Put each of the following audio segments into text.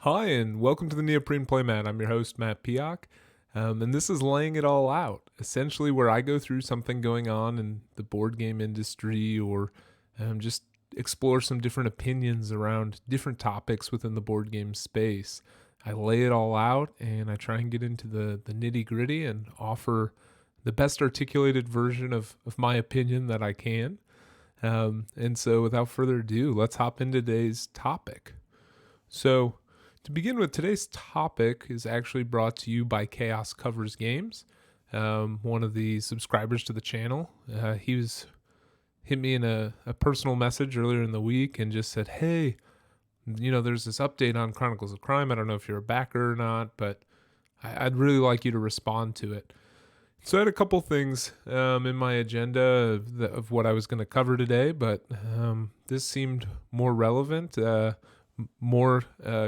Hi, and welcome to the Neoprene Playmat. I'm your host, Matt Piak, and this is Laying It All Out, essentially where I go through something going on in the board game industry or just explore some different opinions around different topics within the board game space. I lay it all out, and I try and get into the nitty-gritty and offer the best articulated version of my opinion that I can. And so without further ado, let's hop into today's topic. So, to begin with, today's topic is actually brought to you by Chaos Covers Games, one of the subscribers to the channel. He hit me in a personal message earlier in the week and just said, "Hey, there's this update on Chronicles of Crime. I don't know if you're a backer or not, but I'd really like you to respond to it." So I had a couple things in my agenda of what I was going to cover today, but this seemed more relevant. More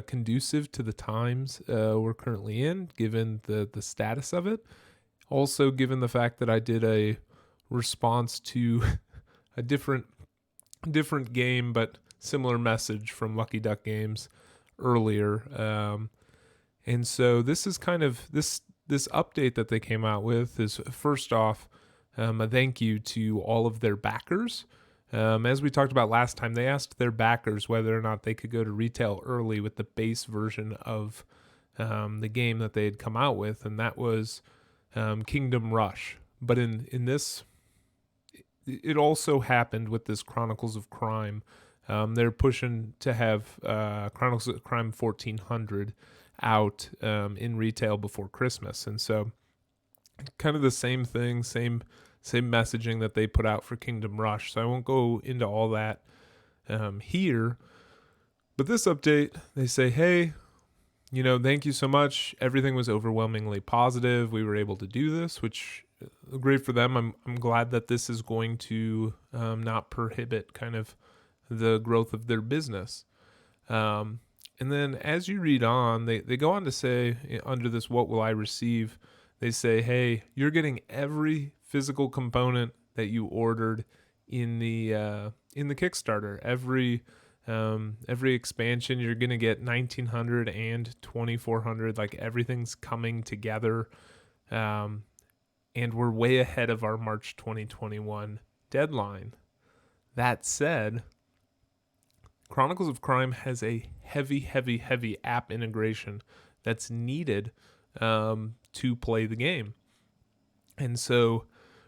conducive to the times we're currently in, given the status of it. Also, given the fact that I did a response to a different game, but similar message from Lucky Duck Games earlier. And so this is kind of this update that they came out with is, first off, a thank you to all of their backers. As we talked about last time, they asked their backers whether or not they could go to retail early with the base version of the game that they had come out with, and that was Kingdom Rush. But in this, it also happened with this Chronicles of Crime. They're pushing to have Chronicles of Crime 1400 out in retail before Christmas, and so kind of the same thing, same messaging that they put out for Kingdom Rush. So I won't go into all that here. But this update, they say, hey, thank you so much. Everything was overwhelmingly positive. We were able to do this, which great for them. I'm glad that this is going to not prohibit kind of the growth of their business. And then as you read on, they go on to say, under this, what will I receive? They say, hey, you're getting every physical component that you ordered in the Kickstarter. Every expansion, you're gonna get 1900 and 2400. Like, everything's coming together, and we're way ahead of our March 2021 deadline. That said, Chronicles of Crime has a heavy app integration that's needed to play the game. And so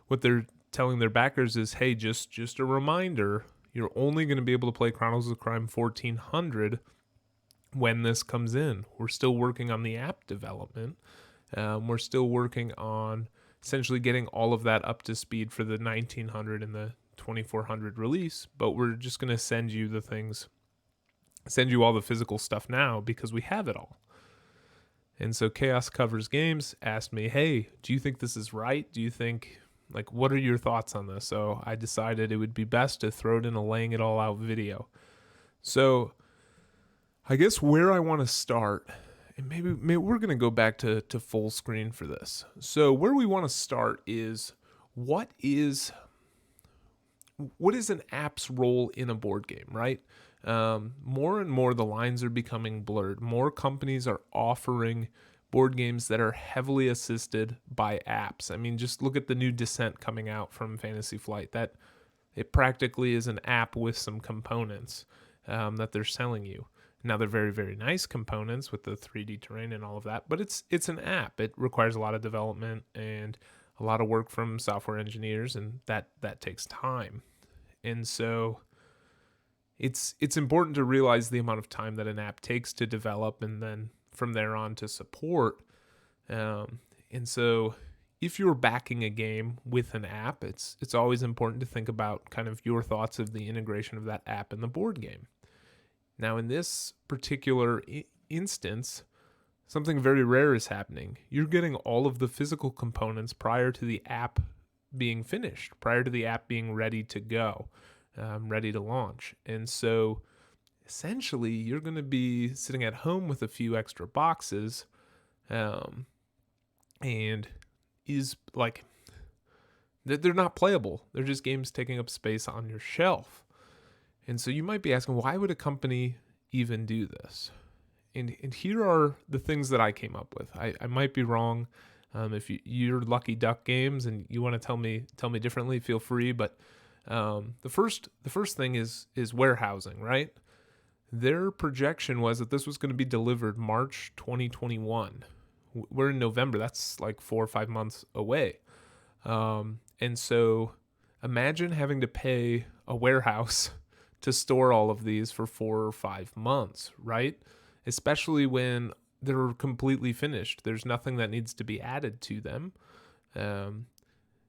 what they're telling their backers is, hey, just a reminder, you're only going to be able to play Chronicles of Crime 1400 when this comes in. We're still working on the app development. We're still working on essentially getting all of that up to speed for the 1900 and the 2400 release, but we're just going to send you all the physical stuff now because we have it all. And so Chaos Covers Games asked me, hey, do you think this is right? Do you think, what are your thoughts on this? So I decided it would be best to throw it in a laying it all out video. So I guess where I want to start, and maybe we're going to go back to full screen for this. So where we want to start is, what is an app's role in a board game, right? More and more the lines are becoming blurred. More companies are offering board games that are heavily assisted by apps. I mean, just look at the new Descent coming out from Fantasy Flight. That it practically is an app with some components that they're selling you. Now, they're very, very nice components with the 3D terrain and all of that, but it's an app. It requires a lot of development and a lot of work from software engineers, and that takes time. And so it's important to realize the amount of time that an app takes to develop and then from there on to support. And so if you're backing a game with an app, it's always important to think about kind of your thoughts of the integration of that app in the board game. Now, in this particular instance, something very rare is happening. You're getting all of the physical components prior to the app being finished, prior to the app being ready to go. Ready to launch. And so essentially you're going to be sitting at home with a few extra boxes, and is like, they're not playable. They're just games taking up space on your shelf. And so you might be asking, why would a company even do this? And here are the things that I came up with. I might be wrong. If you're Lucky Duck Games and you want to tell me differently, feel free. But the first thing is warehousing, right? Their projection was that this was going to be delivered March 2021. We're in November. That's like 4 or 5 months away. And so imagine having to pay a warehouse to store all of these for 4 or 5 months, right? Especially when they're completely finished. There's nothing that needs to be added to them. Um,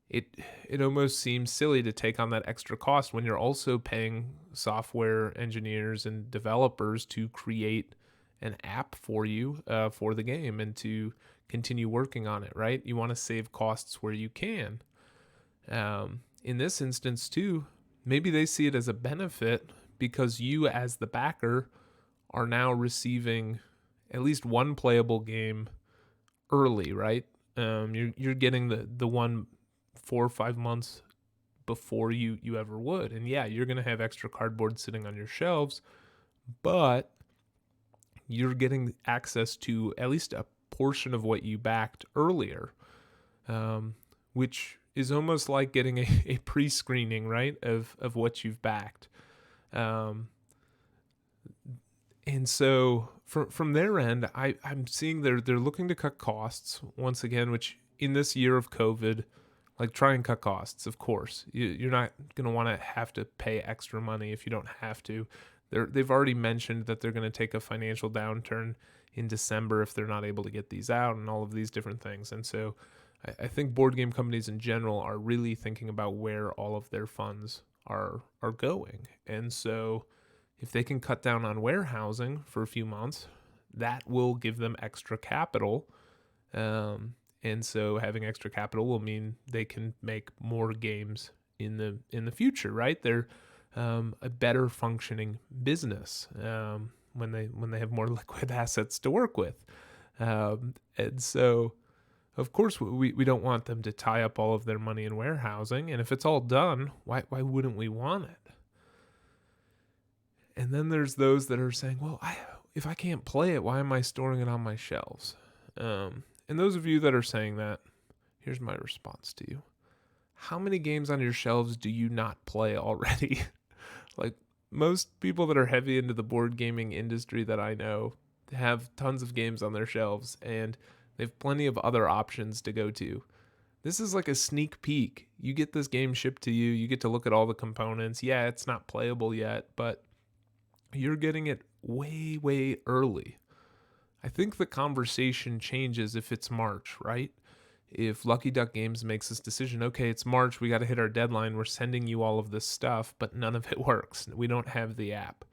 it almost seems silly to take on that extra cost when you're also paying software engineers and developers to create an app for you for the game and to continue working on it, right? You want to save costs where you can. In this instance, too, maybe they see it as a benefit because you, as the backer, are now receiving at least one playable game early, right? You're getting the one 4 or 5 months before you ever would. And yeah, you're going to have extra cardboard sitting on your shelves, but you're getting access to at least a portion of what you backed earlier, which is almost like getting a pre-screening, right, of what you've backed. And so from their end, I'm seeing they're looking to cut costs once again, which in this year of COVID, like try and cut costs, of course. You're not going to want to have to pay extra money if you don't have to. They've already mentioned that they're going to take a financial downturn in December if they're not able to get these out and all of these different things. And so I think board game companies in general are really thinking about where all of their funds are going. And so if they can cut down on warehousing for a few months, that will give them extra capital. And so having extra capital will mean they can make more games in the future, right? They're a better functioning business when they have more liquid assets to work with. And so, of course, we don't want them to tie up all of their money in warehousing. And if it's all done, why wouldn't we want it? And then there's those that are saying, well, if I can't play it, why am I storing it on my shelves? And those of you that are saying that, here's my response to you. How many games on your shelves do you not play already? Like most people that are heavy into the board gaming industry that I know have tons of games on their shelves and they have plenty of other options to go to. This is like a sneak peek. You get this game shipped to you. You get to look at all the components. Yeah, it's not playable yet, but you're getting it way, way early. I think the conversation changes if it's March, right? If Lucky Duck Games makes this decision, okay, it's March, we got to hit our deadline, we're sending you all of this stuff, but none of it works. We don't have the app.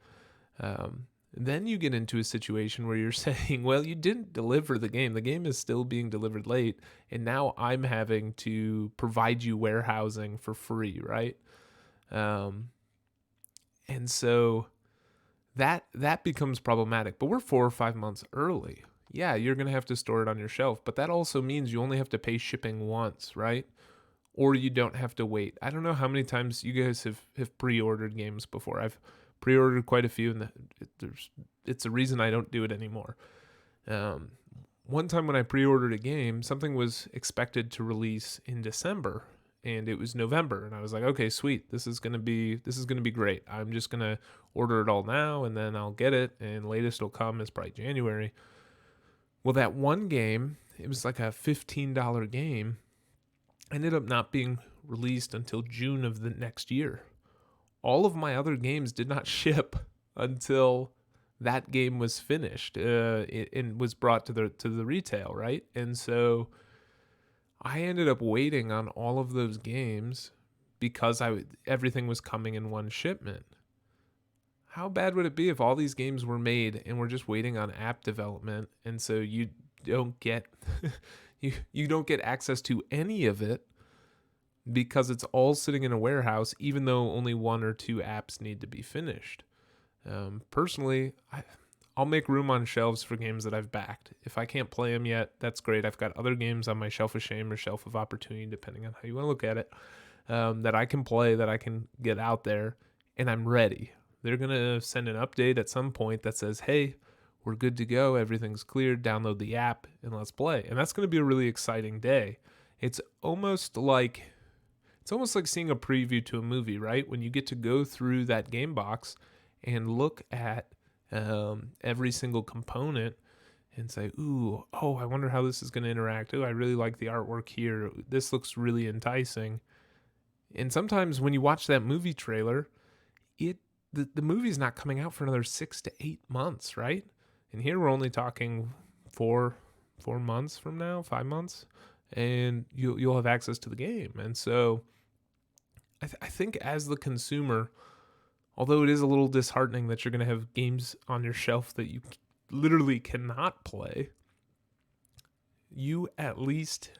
Then you get into a situation where you're saying, well, you didn't deliver the game. The game is still being delivered late, and now I'm having to provide you warehousing for free, right? And so that becomes problematic. But we're 4 or 5 months early. Yeah, you're going to have to store it on your shelf, but that also means you only have to pay shipping once, right? Or you don't have to wait. I don't know how many times you guys have pre-ordered games before. I've pre-ordered quite a few, and it's a reason I don't do it anymore. One time when I pre-ordered a game, something was expected to release in December, and it was November, and I was like, okay, sweet, this is gonna be great. I'm just gonna order it all now, and then I'll get it, and latest will come is probably January. Well, that one game, it was like a $15 game, ended up not being released until June of the next year. All of my other games did not ship until that game was finished and was brought to the retail, right? And so I ended up waiting on all of those games because everything was coming in one shipment. How bad would it be if all these games were made and we're just waiting on app development, and so you don't get you don't get access to any of it because it's all sitting in a warehouse, even though only 1 or 2 apps need to be finished. Personally, I'll make room on shelves for games that I've backed. If I can't play them yet, that's great. I've got other games on my shelf of shame or shelf of opportunity, depending on how you want to look at it, that I can play, that I can get out there, and I'm ready. They're going to send an update at some point that says, hey, we're good to go, everything's cleared, download the app, and let's play. And that's going to be a really exciting day. It's almost like seeing a preview to a movie, right? When you get to go through that game box and look at every single component and say, ooh, oh, I wonder how this is going to interact. Oh, I really like the artwork here. This looks really enticing. And sometimes when you watch that movie trailer, the movie's not coming out for another 6 to 8 months, right? And here we're only talking 4 months from now, 5 months, and you'll have access to the game. And so I think as the consumer, although it is a little disheartening that you're going to have games on your shelf that you literally cannot play, you at least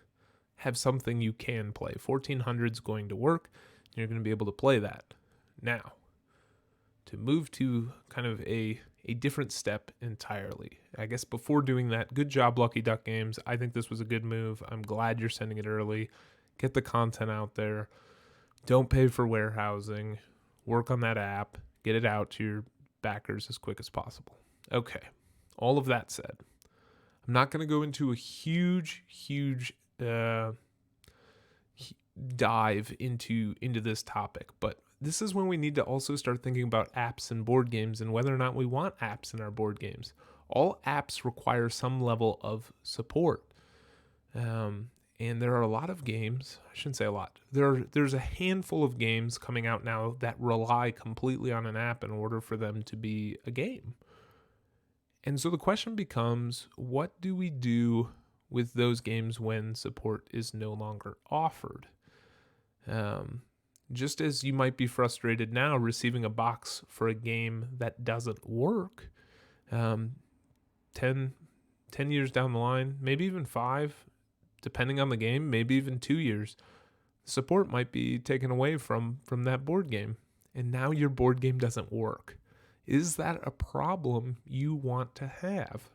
have something you can play. 1400 is going to work. And you're going to be able to play that. Now, to move to kind of a different step entirely. I guess before doing that, good job, Lucky Duck Games. I think this was a good move. I'm glad you're sending it early. Get the content out there. Don't pay for warehousing. Work on that app. Get it out to your backers as quick as possible. Okay, all of that said, I'm not going to go into a huge dive into this topic, but this is when we need to also start thinking about apps and board games and whether or not we want apps in our board games. All apps require some level of support. And there are a lot of games, I shouldn't say a lot, there's a handful of games coming out now that rely completely on an app in order for them to be a game. And so the question becomes, what do we do with those games when support is no longer offered? Just as you might be frustrated now receiving a box for a game that doesn't work, 10 years down the line, maybe even 5, depending on the game, maybe even 2 years, support might be taken away from that board game. And now your board game doesn't work. Is that a problem you want to have?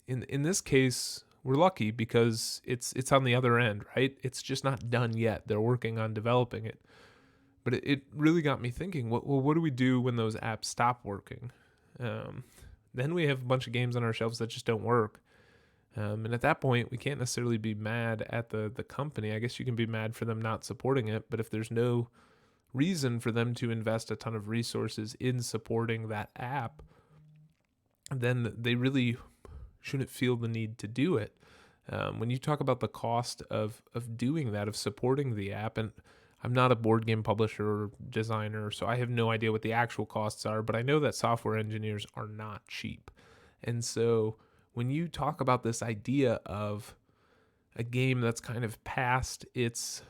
In this case, we're lucky because it's on the other end, right? It's just not done yet. They're working on developing it. But it really got me thinking, what do we do when those apps stop working? Then we have a bunch of games on our shelves that just don't work. And at that point, we can't necessarily be mad at the company. I guess you can be mad for them not supporting it, but if there's no reason for them to invest a ton of resources in supporting that app, then they really shouldn't feel the need to do it. When you talk about the cost of doing that, of supporting the app, and I'm not a board game publisher or designer, so I have no idea what the actual costs are, but I know that software engineers are not cheap. And so when you talk about this idea of a game that's kind of past its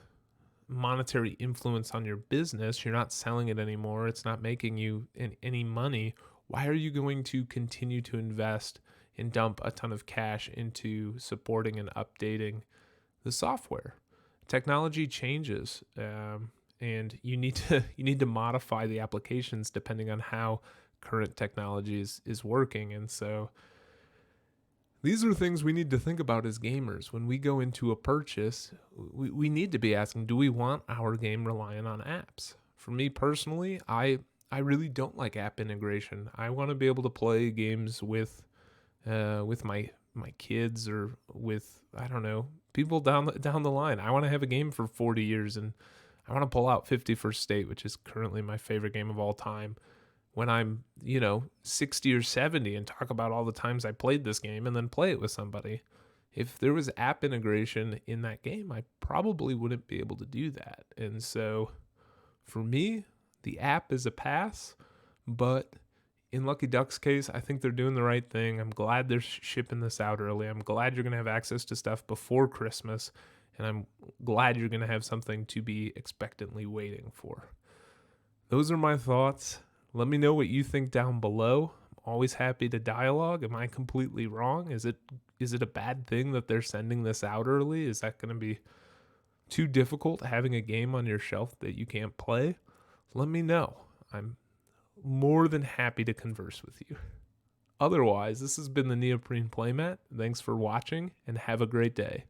monetary influence on your business, you're not selling it anymore, it's not making you any money, why are you going to continue to invest and dump a ton of cash into supporting and updating the software? Technology changes, and you need to modify the applications depending on how current technology is working. And so these are things we need to think about as gamers. When we go into a purchase, we need to be asking, do we want our game relying on apps? For me personally, I really don't like app integration. I want to be able to play games with my kids or with, I don't know, people down the line. I want to have a game for 40 years, and I want to pull out 51st State, which is currently my favorite game of all time, when I'm, 60 or 70 and talk about all the times I played this game and then play it with somebody. If there was app integration in that game, I probably wouldn't be able to do that. And so for me, the app is a pass, but in Lucky Duck's case, I think they're doing the right thing. I'm glad they're shipping this out early. I'm glad you're going to have access to stuff before Christmas, and I'm glad you're going to have something to be expectantly waiting for. Those are my thoughts. Let me know what you think down below. I'm always happy to dialogue. Am I completely wrong? Is it a bad thing that they're sending this out early? Is that going to be too difficult having a game on your shelf that you can't play? Let me know. I'm more than happy to converse with you. Otherwise, this has been the Neoprene Playmat. Thanks for watching, and have a great day.